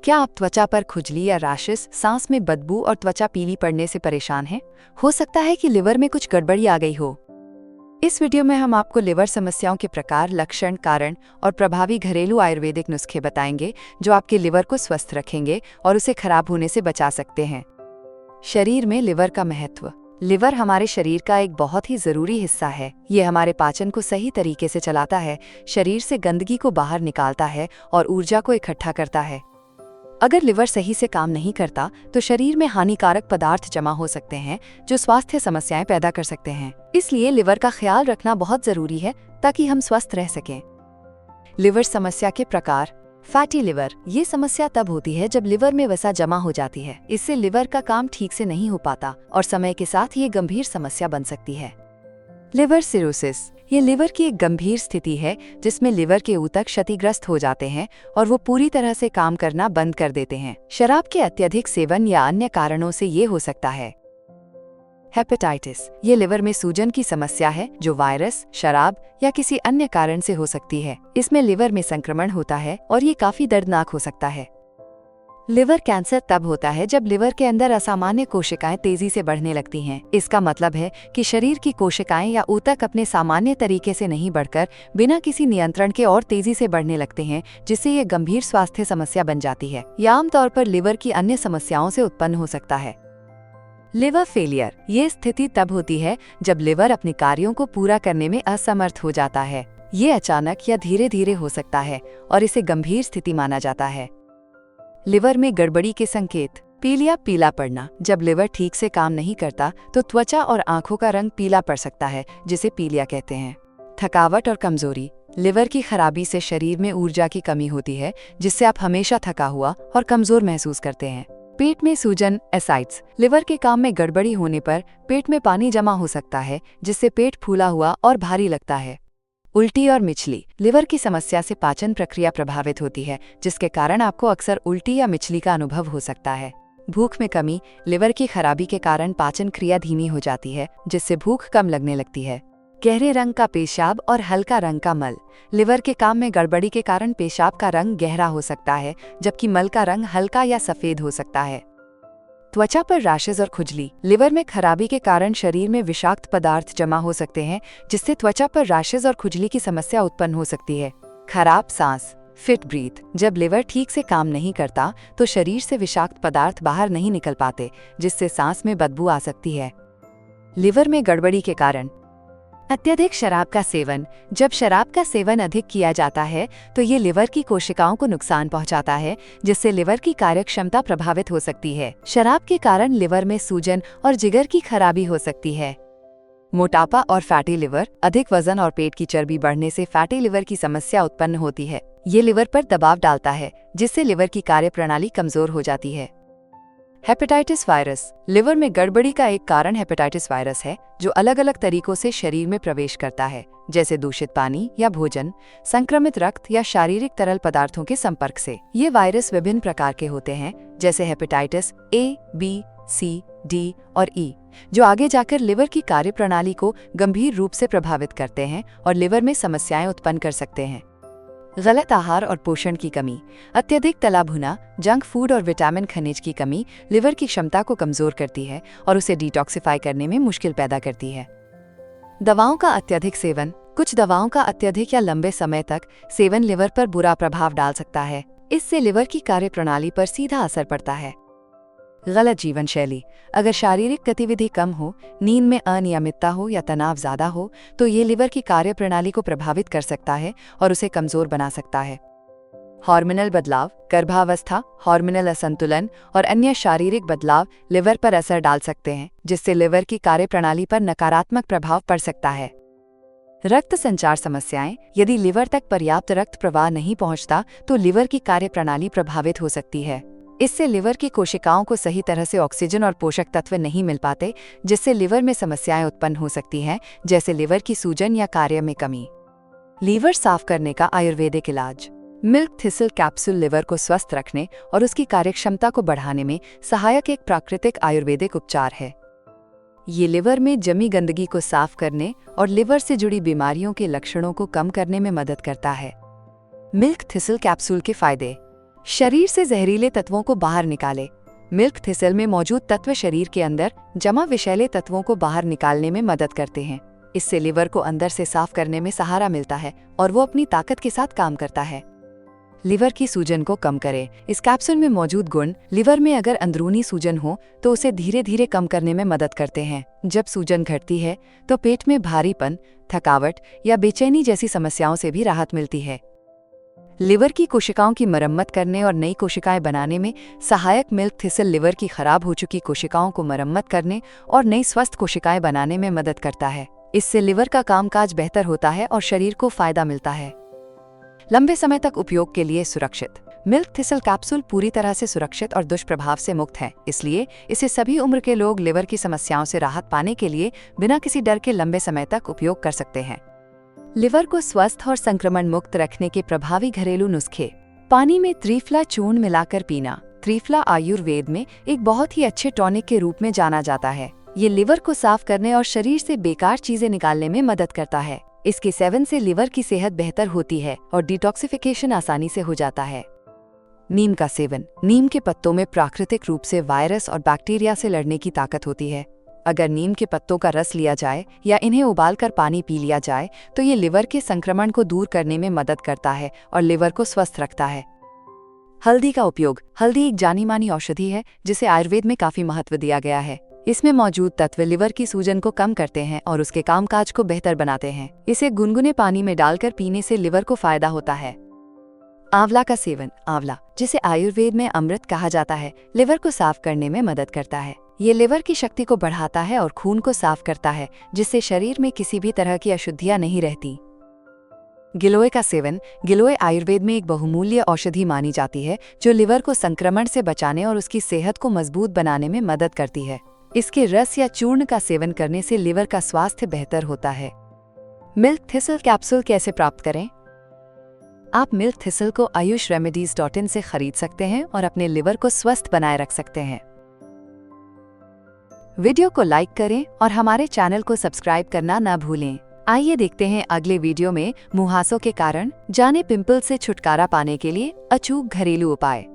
क्या आप त्वचा पर खुजली या रैशेस, सांस में बदबू और त्वचा पीली पड़ने से परेशान हैं? हो सकता है कि लिवर में कुछ गड़बड़ी आ गई हो। इस वीडियो में हम आपको लिवर समस्याओं के प्रकार, लक्षण, कारण और प्रभावी घरेलू आयुर्वेदिक नुस्खे बताएंगे जो आपके लिवर को स्वस्थ रखेंगे और उसे खराब होने से बचा सकते हैं। शरीर में लिवर का महत्व। लिवर हमारे शरीर का एक बहुत ही जरूरी हिस्सा है। ये हमारे पाचन को सही तरीके से चलाता है, शरीर से गंदगी को बाहर निकालता है और ऊर्जा को इकट्ठा करता है। अगर लिवर सही से काम नहीं करता तो शरीर में हानिकारक पदार्थ जमा हो सकते हैं जो स्वास्थ्य समस्याएं पैदा कर सकते हैं। इसलिए लिवर का ख्याल रखना बहुत जरूरी है ताकि हम स्वस्थ रह सकें। लिवर समस्या के प्रकार। Fatty liver. ये समस्या तब होती है जब लिवर में वसा जमा हो जाती है। इससे लिवर का काम ठीक से नहीं हो पाता और समय के साथ ये गंभीर समस्या बन सकती है। Liver cirrhosis. ये लिवर की एक गंभीर स्थिति है जिसमें लिवर के ऊतक क्षतिग्रस्त हो जाते हैं और वो पूरी तरह से काम करना बंद कर देते हैं। शराब के अत्यधिक सेवन या अन्य कारणों से ये हो सकता है। हेपेटाइटिस। ये लिवर में सूजन की समस्या है जो वायरस, शराब या किसी अन्य कारण से हो सकती है। इसमें लिवर में संक्रमण होता है और ये काफी दर्दनाक हो सकता है। लिवर कैंसर तब होता है जब लिवर के अंदर असामान्य कोशिकाएं तेजी से बढ़ने लगती हैं। इसका मतलब है कि शरीर की कोशिकाएं या ऊतक अपने सामान्य तरीके से नहीं बढ़कर बिना किसी नियंत्रण के और तेजी से बढ़ने लगते हैं, जिससे ये गंभीर स्वास्थ्य समस्या बन जाती है या आमतौर पर लिवर की अन्य समस्याओं से उत्पन्न हो सकता है। Liver failure. ये स्थिति तब होती है जब लिवर अपने कार्यों को पूरा करने में असमर्थ हो जाता है। ये अचानक या धीरे धीरे हो सकता है और इसे गंभीर स्थिति माना जाता है। लिवर में गड़बड़ी के संकेत। पीलिया, पीला पड़ना। जब लिवर ठीक से काम नहीं करता तो त्वचा और आंखों का रंग पीला पड़ सकता है, जिसे पीलिया कहते हैं। थकावट और कमजोरी। लिवर की खराबी से शरीर में ऊर्जा की कमी होती है, जिससे आप हमेशा थका हुआ और कमजोर महसूस करते हैं। पेट में सूजन, एसाइड्स। लिवर के काम में गड़बड़ी होने पर पेट में पानी जमा हो सकता है, जिससे पेट फूला हुआ और भारी लगता है। उल्टी और मिचली। लिवर की समस्या से पाचन प्रक्रिया प्रभावित होती है, जिसके कारण आपको अक्सर उल्टी या मिचली का अनुभव हो सकता है। भूख में कमी। लिवर की खराबी के कारण पाचन क्रिया धीमी हो जाती है, जिससे भूख कम लगने लगती है। गहरे रंग का पेशाब और हल्का रंग का मल। लिवर के काम में गड़बड़ी के कारण पेशाब का रंग गहरा हो सकता है, जबकि मल का रंग हल्का या सफेद हो सकता है। त्वचा पर रैशेज और खुजली। लिवर में खराबी के कारण शरीर में विषाक्त पदार्थ जमा हो सकते हैं, जिससे त्वचा पर रैशेज और खुजली की समस्या उत्पन्न हो सकती है। खराब सांस, फिट ब्रीथ। जब लिवर ठीक से काम नहीं करता तो शरीर से विषाक्त पदार्थ बाहर नहीं निकल पाते, जिससे सांस में बदबू आ सकती है। लिवर में गड़बड़ी के कारण। अत्यधिक शराब का सेवन। जब शराब का सेवन अधिक किया जाता है तो ये लिवर की कोशिकाओं को नुकसान पहुंचाता है, जिससे लिवर की कार्यक्षमता प्रभावित हो सकती है। शराब के कारण लिवर में सूजन और जिगर की खराबी हो सकती है। मोटापा और फैटी लिवर। अधिक वजन और पेट की चर्बी बढ़ने से फैटी लिवर की समस्या उत्पन्न होती है। ये लिवर पर दबाव डालता है, जिससे लिवर की कार्यप्रणाली कमजोर हो जाती है। Hepatitis virus. लिवर में गड़बड़ी का एक कारण हेपेटाइटिस वायरस है, जो अलग अलग तरीकों से शरीर में प्रवेश करता है, जैसे दूषित पानी या भोजन, संक्रमित रक्त या शारीरिक तरल पदार्थों के संपर्क से। ये वायरस विभिन्न प्रकार के होते हैं, जैसे hepatitis A, B, C, D और ई, जो आगे जाकर लिवर की कार्यप्रणाली को गंभीर रूप से प्रभावित करते हैं और लिवर में समस्याएं उत्पन्न कर सकते हैं। गलत आहार और पोषण की कमी। अत्यधिक तला भुना, जंक फूड और विटामिन खनिज की कमी लिवर की क्षमता को कमजोर करती है और उसे डिटॉक्सिफाई करने में मुश्किल पैदा करती है। दवाओं का अत्यधिक सेवन। कुछ दवाओं का अत्यधिक या लंबे समय तक सेवन लिवर पर बुरा प्रभाव डाल सकता है। इससे लिवर की कार्यप्रणाली पर सीधा असर पड़ता है। गलत जीवन शैली। अगर शारीरिक गतिविधि कम हो, नींद में अनियमितता हो या तनाव ज्यादा हो तो ये लिवर की कार्यप्रणाली को प्रभावित कर सकता है और उसे कमजोर बना सकता है। हार्मोनल बदलाव। गर्भावस्था, हार्मोनल असंतुलन और अन्य शारीरिक बदलाव लिवर पर असर डाल सकते हैं, जिससे लिवर की कार्यप्रणाली पर नकारात्मक प्रभाव पड़ सकता है। रक्त संचार समस्याएं। यदि लिवर तक पर्याप्त रक्त प्रवाह नहीं पहुंचता तो लिवर की कार्यप्रणाली प्रभावित हो सकती है। इससे लिवर की कोशिकाओं को सही तरह से ऑक्सीजन और पोषक तत्व नहीं मिल पाते, जिससे लिवर में समस्याएं उत्पन्न हो सकती हैं, जैसे लिवर की सूजन या कार्य में कमी। लीवर साफ करने का आयुर्वेदिक इलाज। मिल्क थिसल कैप्सूल लिवर को स्वस्थ रखने और उसकी कार्यक्षमता को बढ़ाने में सहायक एक प्राकृतिक आयुर्वेदिक उपचार है। ये लिवर में जमी गंदगी को साफ करने और लिवर से जुड़ी बीमारियों के लक्षणों को कम करने में मदद करता है। मिल्क थिसल कैप्सूल के फायदे। शरीर से जहरीले तत्वों को बाहर निकाले। मिल्क थिसल में मौजूद तत्व शरीर के अंदर जमा विषैले तत्वों को बाहर निकालने में मदद करते हैं। इससे लिवर को अंदर से साफ करने में सहारा मिलता है और वो अपनी ताकत के साथ काम करता है। लिवर की सूजन को कम करे। इस कैप्सूल में मौजूद गुण लिवर में अगर अंदरूनी सूजन हो तो उसे धीरे धीरे कम करने में मदद करते हैं। जब सूजन घटती है तो पेट में भारीपन, थकावट या बेचैनी जैसी समस्याओं से भी राहत मिलती है। लिवर की कोशिकाओं की मरम्मत करने और नई कोशिकाएं बनाने में सहायक मिल्क थिसल लिवर की खराब हो चुकी कोशिकाओं को मरम्मत करने और नई स्वस्थ कोशिकाएं बनाने में मदद करता है। इससे लिवर का कामकाज बेहतर होता है और शरीर को फायदा मिलता है। लंबे समय तक उपयोग के लिए सुरक्षित। मिल्क थिसल कैप्सूल पूरी तरह से सुरक्षित और दुष्प्रभाव से मुक्त है, इसलिए इसे सभी उम्र के लोग लिवर की समस्याओं से राहत पाने के लिए बिना किसी डर के लंबे समय तक उपयोग कर सकते हैं। लिवर को स्वस्थ और संक्रमण मुक्त रखने के प्रभावी घरेलू नुस्खे। पानी में त्रिफला चूर्ण मिलाकर पीना। त्रिफला आयुर्वेद में एक बहुत ही अच्छे टॉनिक के रूप में जाना जाता है। ये लिवर को साफ करने और शरीर से बेकार चीजें निकालने में मदद करता है। इसके सेवन से लिवर की सेहत बेहतर होती है और डिटॉक्सिफिकेशन आसानी से हो जाता है। नीम का सेवन। नीम के पत्तों में प्राकृतिक रूप से वायरस और बैक्टीरिया से लड़ने की ताकत होती है। अगर नीम के पत्तों का रस लिया जाए या इन्हें उबालकर पानी पी लिया जाए तो ये लिवर के संक्रमण को दूर करने में मदद करता है और लिवर को स्वस्थ रखता है। हल्दी का उपयोग। हल्दी एक जानी मानी औषधि है जिसे आयुर्वेद में काफी महत्व दिया गया है। इसमें मौजूद तत्व लिवर की सूजन को कम करते हैं और उसके कामकाज को बेहतर बनाते हैं। इसे गुनगुने पानी में डालकर पीने से लिवर को फायदा होता है। आंवला का सेवन। आंवला, जिसे आयुर्वेद में अमृत कहा जाता है, लिवर को साफ करने में मदद करता है। ये लिवर की शक्ति को बढ़ाता है और खून को साफ करता है, जिससे शरीर में किसी भी तरह की अशुद्धियां नहीं रहती। गिलोय का सेवन। गिलोय आयुर्वेद में एक बहुमूल्य औषधि मानी जाती है जो लिवर को संक्रमण से बचाने और उसकी सेहत को मजबूत बनाने में मदद करती है। इसके रस या चूर्ण का सेवन करने से लिवर का स्वास्थ्य बेहतर होता है। मिल्क थिसल कैप्सूल कैसे प्राप्त करें? आप मिल्क थिसल को ayushRemedies.in से खरीद सकते हैं और अपने लिवर को स्वस्थ बनाए रख सकते हैं। वीडियो को लाइक करें और हमारे चैनल को सब्सक्राइब करना ना भूलें। आइए देखते हैं अगले वीडियो में मुहासों के कारण जाने पिंपल से छुटकारा पाने के लिए अचूक घरेलू उपाय।